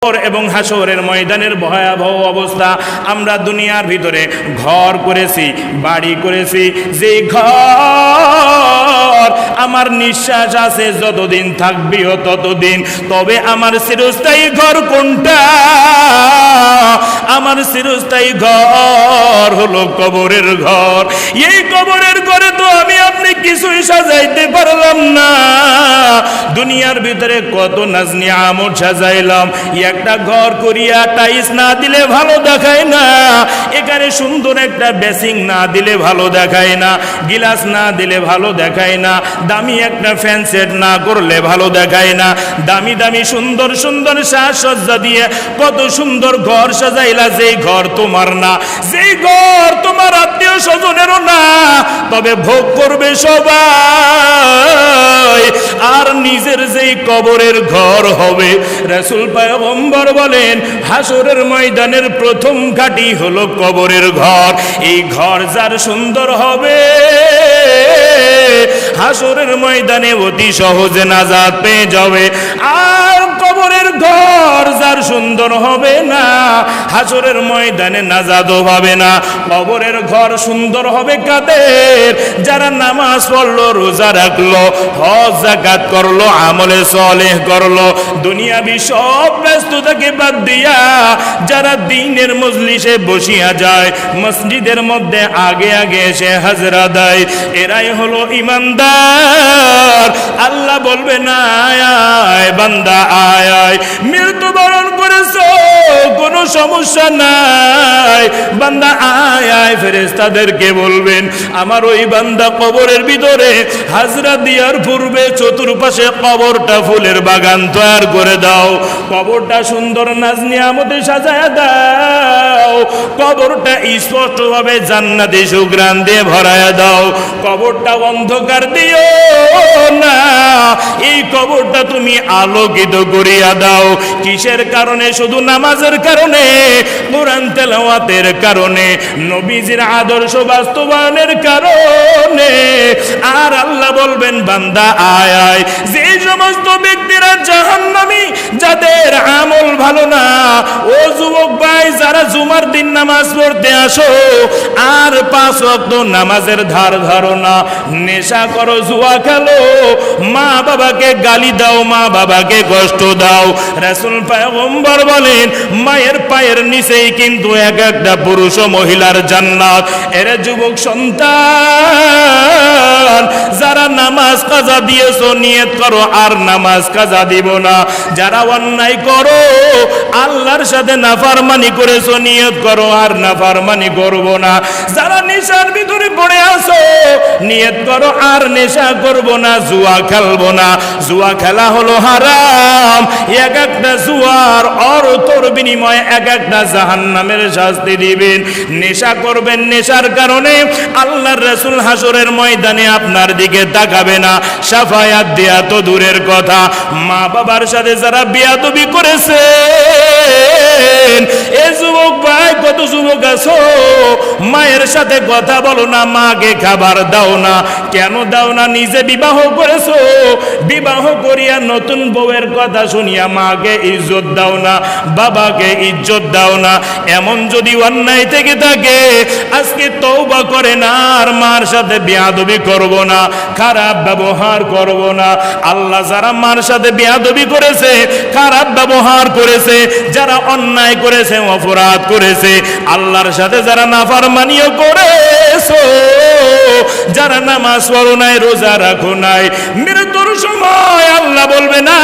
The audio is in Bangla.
এবং হাসরের ময়দানের ভয়াবহ অবস্থা। আমরা দুনিয়ার ভিতরে ঘর করেছি, বাড়ি করেছি, যে ঘর আমার নিঃশ্বাস আছে যতদিন থাকবেও ততদিন, তবে আমার চিরস্থায়ী ঘর কোনটা? আমার চিরস্থায়ী ঘর হলো কবরের ঘর। এই কবরের ঘরে তো আমি আপনি কিছুই সাজাইতে পারলাম না। দুনিয়ার ভিতরে কত নাজ নিয়ামত সাজাইলাম, একটা ঘর করিয়া টাইস না দিলে ভালো দেখায় না, এখানে সুন্দর একটা বেসিং না দিলে ভালো দেখায় না, গিলাস না দিলে ভালো দেখায় না, দামি একটা ফ্যান সেট না করলে ভালো দেখায় না, দামি দামি সুন্দর সুন্দর সাজসজ্জা দিয়ে কত সুন্দর ঘর সাজাইলা, যেই ঘর তোমার না, যেই ঘর তোমার আত্মীয় স্বজনেরও না, তবে ভোগ করবে সবাই। আর নিজের যেই কবরের ঘর হবে, রাসূল পয়গম্বর বলেন হাসরের ময়দানের প্রথম ঘাঁটি হলো কবরের ঘর। এই ঘর যার সুন্দর হবে, হাসরের ময়দানে অতি সহজে নাজাত পেয়ে যাবে। আর কবরের ঘর যার সুন্দর হবে না, হাসরের ময়দানে নাজাতও পাবে না। কবরের ঘর সুন্দর হবে কাদের? যারা নামাজ পড়লো, রোজা রাখলো, হজ যাকাত করলো, আমলে সালেহ করলো, দুনিয়াবি সব ব্যস্ততাকে বাদ দিয়া যারা দ্বীনের মজলিসে বসিয়া যায়, মসজিদের মধ্যে আগে আগে এসে হাজরা দেয়, এরাই হলো ইমানদার। আল্লাহ বলবে না আয় আয় বান্দা আয় আয়, মৃত্যুবরণ করেছো কোনো সমস্যা নাই বান্দা আয় আয়। ফেরেশতাদেরকে বলবেন আমার ওই বান্দা কবরের ভিতরে হাজরা দিয়ার পূর্বে চতুর্পাশে কবরটা ফুলের বাগান তৈরি করে দাও, কবরটা সুন্দর নাজ নিয়ামতে সাজায়া দাও, কবরটা স্পষ্টভাবে জান্নাতি সুঘ্রাণ দিয়ে ভরায়া দাও, কবরটা অন্ধকার দিও না, এই কবরটা তুমি আলোকিত করিয়া দাও। কিসের কারণে? শুধু নামাজের কারণে, কোরআন তেলাওয়াতের কারণে, নবীজির আদর্শ বাস্তবায়নের কারণে। আর আল্লাহ বলবেন বান্দা আয় আয়। যে সমস্ত ব্যক্তিরা জাহান্নামী, যাদের আমল ভালো না, ও যুবক ভাই যারা জুমার দিন নামাজ পড়তে আসো আর 5 ওয়াক্ত নামাজের ধার ধারো না, নেশা করো, জুয়া খেলো, মা বাবাকে গালি দাও, মা বাবাকে কষ্ট দাও, রাসূল পয়গম্বর বলেন মায়ের পায়ের নিচেই কিন্তু এক একটা পুরুষ ও মহিলার জান্নাত। এরে যুবক সন্তান, যারা নামাজ কাজা দিয়েছো নিয়ত করো আর নামাজ কাজা দিব না। যারা অন্যায় করো, আল্লাহর সাথে নাফরমানি করেছো, নিয়ত করো আর নাফরমানি করব না। যারা নেশার ভিতরে পড়ে আছো, নিয়ত করো আর নেশা করব না, জুয়া খেলবো না। জুয়া খেলা হলো হারাম, এক একটা জুয়ার অর্থর বিনিময়ে এক একটা জাহান্নামের শাস্তি দিবেন। নেশা করবেন, নেশার কারণে আল্লাহর রাসূল হাসরের ময়দানে আপনার দিকে তাকাবে না, শাফায়াত দেয়া তো দূরের কথা। মা বাবার সাথে যারা বেয়াদবি করেছে, এ যুবক ভাই কত যুবক আছো, মায়ের সাথে কথা বলো না, মাকে খাবার দাও না। কেন দাও না? নিজে বিবাহ করেছো, বিবাহ করিয়া নতুন বউয়ের কথা শুনিয়া মাকে ইজ্জত দাও না, বাবাকে ইজ্জত দাও না। এমন যদি অন্যায় থেকে থাকে, আজকে তওবা করে না, আর মার সাথে বেয়াদবি করব না, খারাপ ব্যবহার করব না। আল্লাহ যারা মার সাথে বেয়াদবি করেছে, খারাপ ব্যবহার করেছে, যারা অন্যায় করেছে, অপরাধ করেছে, আল্লাহর সাথে যারা নাফরমানিও করেছো, যারা নামাজ পড়ো নাই, রোজা রাখো নাই, মৃত্যুর সময় আল্লাহ বলবে না